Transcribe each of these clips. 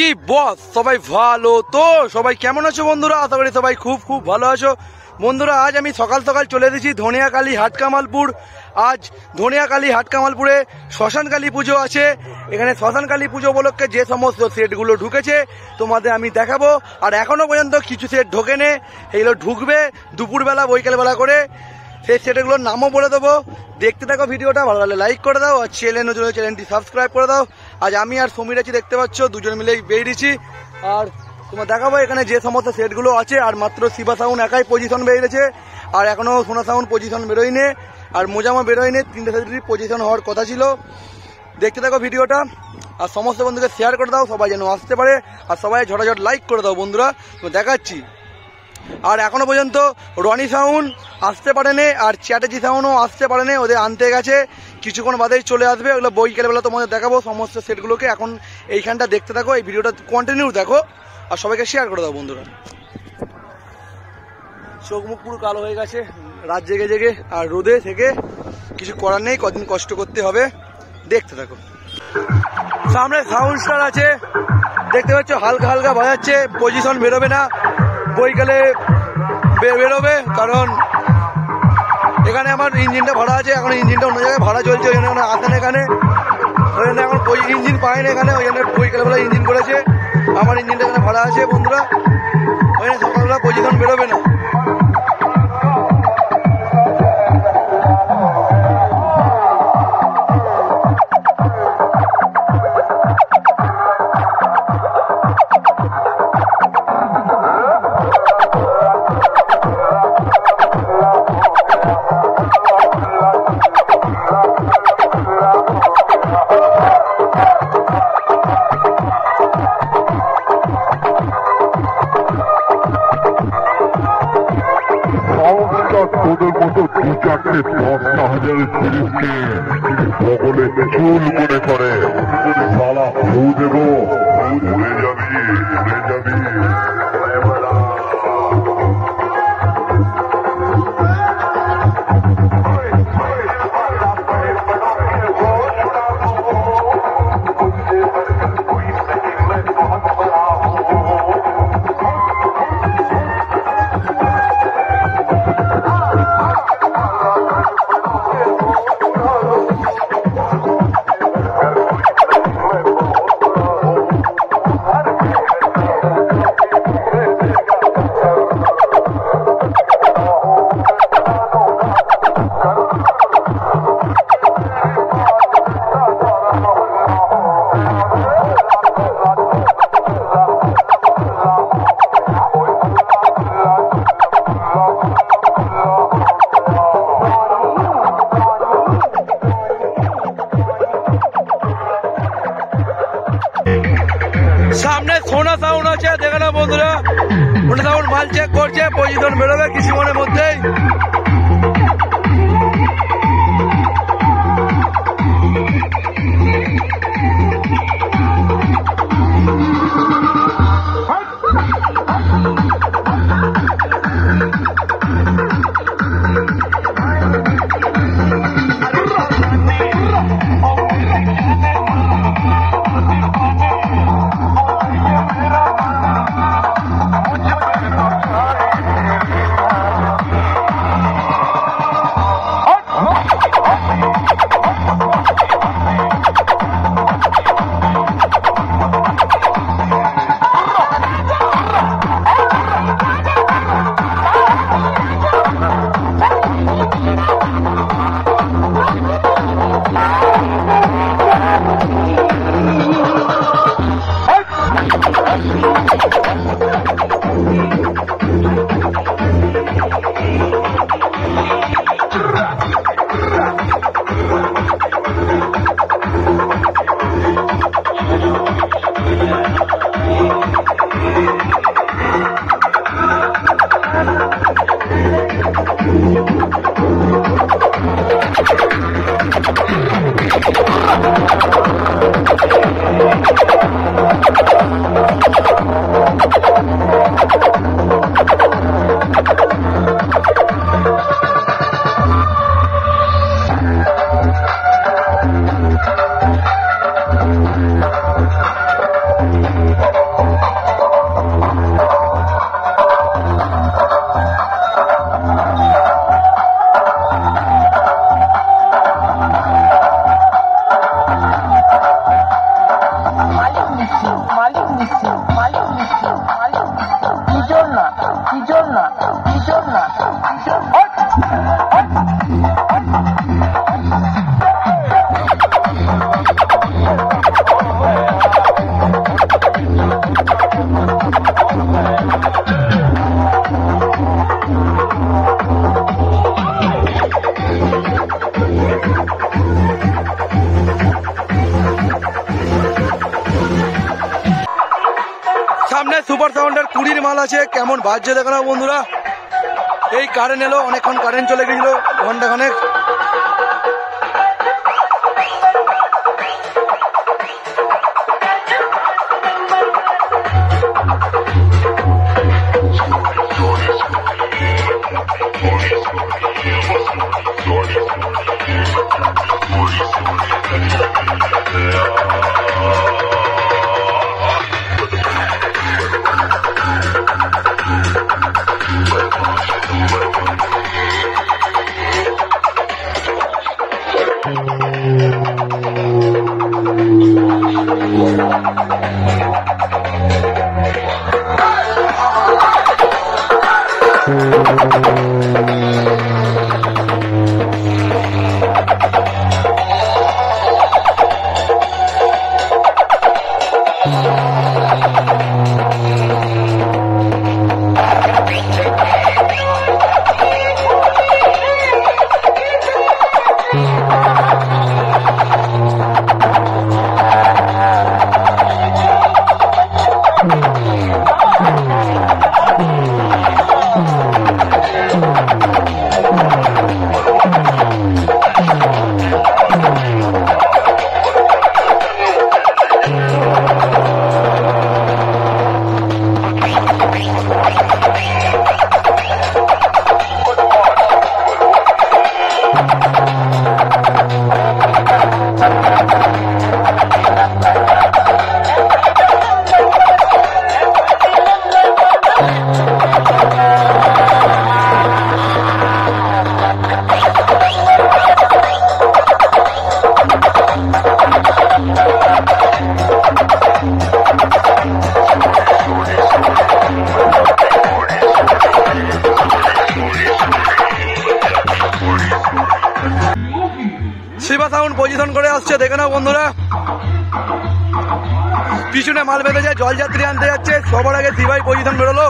কি বস সবাই ভালো তো? সবাই কেমন আছো বন্ধুরা? আশা করি সবাই খুব খুব ভালো আছো বন্ধুরা। আজ আমি সকাল সকাল চলে এসেছি ধনিয়াকালী হাটকামালপুর। আজ ধনিয়াকালী হাটকামালপুরে শ্মশানকালী পুজো আছে। এখানে শ্মশানকালী পুজো উপলক্ষে যে সমস্ত সেটগুলো ঢুকেছে তোমাদের আমি দেখাবো। আর এখনো পর্যন্ত কিছু সেট ঢোকেনে, এইগুলো ঢুকবে দুপুরবেলা বৈকালবেলা করে। সেই সেটগুলোর নামও বলে দেবো। দেখতে থাকো ভিডিওটা, ভালো লাগলে লাইক করে দাও, আর চ্যানেলটি সাবস্ক্রাইব করে দাও। আজ আমি আর সমীর আছি, দেখতে পাচ্ছ দুজন মিলেই বেরিয়েছি। আর তোমার দেখাবো এখানে যে সমস্ত সেটগুলো আছে। আর মাত্র শিবা সাউন্ড একাই পজিশন বেরিয়েছে, আর এখনো সোনা সাউন্ড পজিশন বেরোয়নি, আর মোজামা বেরোয়নি। তিনটে সেটেরই পজিশন হওয়ার কথা ছিল। দেখতে থাকো ভিডিওটা, আর সমস্ত বন্ধুকে শেয়ার করে দাও, সবাই যেন আসতে পারে। আর সবাই ঝটাঝট লাইক করে দাও বন্ধুরা, তো দেখাচ্ছি। আর এখনো পর্যন্ত রনি সাউন্ড আসতে পারেনি, আর চ্যাটার্জি সাউন্ডও আসতে পারেনি, ওদের আনতে গেছে। কিছুক্ষণ বাদেই চলে আসবে। ওগুলো বৈকালবেলা তোমাদের দেখাবো সমস্ত সেটগুলোকে। এখন এইখানটা দেখতে থাকো, এই ভিডিওটা কন্টিনিউ দেখো, আর সবাইকে শেয়ার করে দাও বন্ধুরা। চোখ মুখ পুরো কালো হয়ে গেছে রাত জেগে জেগে, আর রোদে থেকে কিছু করার নেই, কদিন কষ্ট করতে হবে। দেখতে থাকো। সামনে সাউন্ড স্টার আছে, দেখতে পাচ্ছ হালকা হালকা বাজাচ্ছে। পজিশন বেরোবে না, বৈকালে বেরোবে, কারণ এখানে আমার ইঞ্জিনটা ভাড়া আছে। এখন ইঞ্জিনটা অন্য জায়গায় ভাড়া চলছে, ওই জন্য আসেন এখানে। ওই জন্য এখন ইঞ্জিন পায় না এখানে, ওই জন্য বৈকালবেলা ইঞ্জিন করেছে। আমার ইঞ্জিনটা এখানে ভাড়া আছে বন্ধুরা, ওই জন্য সকালবেলা পজিশন বেরোবে না। তোদের মতো দু চারটে 10,000 সিরিজকে সকলে চুল মনে করে সালা ফু দেবো, উড়ে যাবি উড়ে যাবি। সামনে সোনা সাউন্ড আছে, দেখে না বন্ধুরা। সোনা সাউন্ড মাল চেক করছে, পজিশন বেরোবে কিছুক্ষণের মধ্যেই। সামনে সুপার সাউন্ডের 20 মাল আছে, কেমন বাজছে দেখো না বন্ধুরা। এই কারেন্ট এলো, অনেকক্ষণ কারেন্ট চলে গেছিল, ঘন্টা খানেক। শিবা সাউন্ড পজিশন করে আসছে, দেখে নাও বন্ধুরা। পিছনে মাল বেঁধে যায়, জলযাত্রী আনতে যাচ্ছে, সবার আগে শিবাই পজিশন বেরোলো।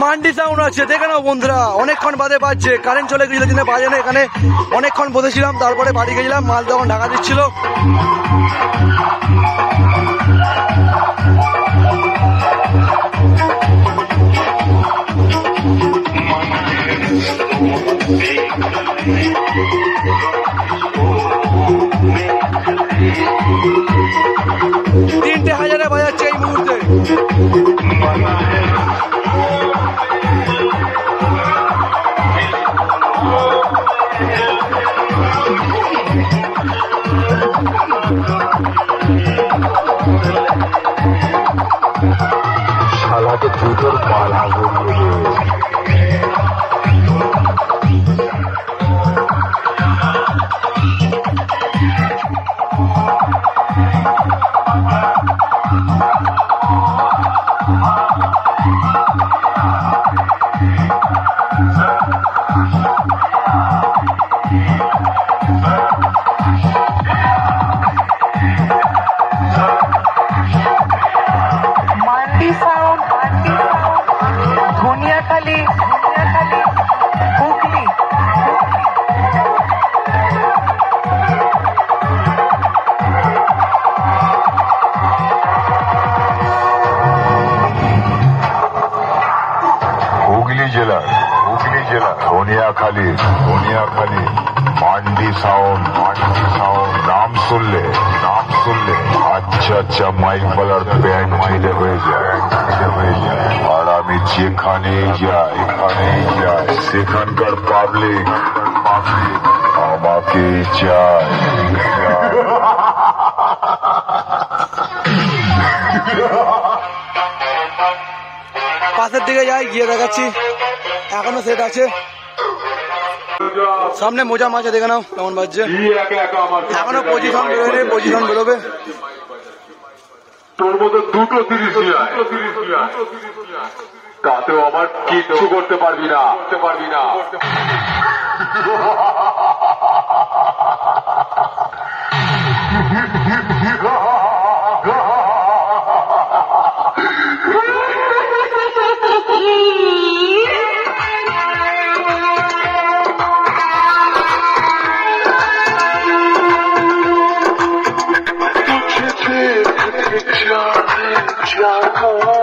মান্ডি সাউন্ড আছে, দেখে নাও বন্ধুরা, অনেকক্ষণ বাদে বাজছে, কারেন্ট চলে গেছিল কিন্তু বাজে না। এখানে অনেকক্ষণ বসেছিলাম, তারপরে বাড়ি গেছিলাম, মাল তখন ঢাকা দিচ্ছিল। তিনটে হাজারে বাজাচ্ছে এই মুহূর্তে। শালাকে দুটোর মালা বলবে। মান্ডি সাউন্ড, ধনিয়াখালী, হুগলি। হুগলি জেলা ধনিয়াখালী মান্ডি সাউন্ড নাম শুনলে আচ্ছা মাইক বলার ব্যান্ড ছেলে হয়ে যায়। আর আমি যেখানেই যাই সেখানকার পাবলিক আমাকে চায়। পাশের দিকে যাই, গিয়ে দেখাচ্ছি, এখনো সেট আছে। সামনে মোজা মাছ দেখে নাও কেমন বাজছে, এখনো পজিশন বেরোবে, পজিশন বেরোবে। তোর মতো দুটো 30 তাতেও আমার কিচ্ছু করতে পারবি না। जाने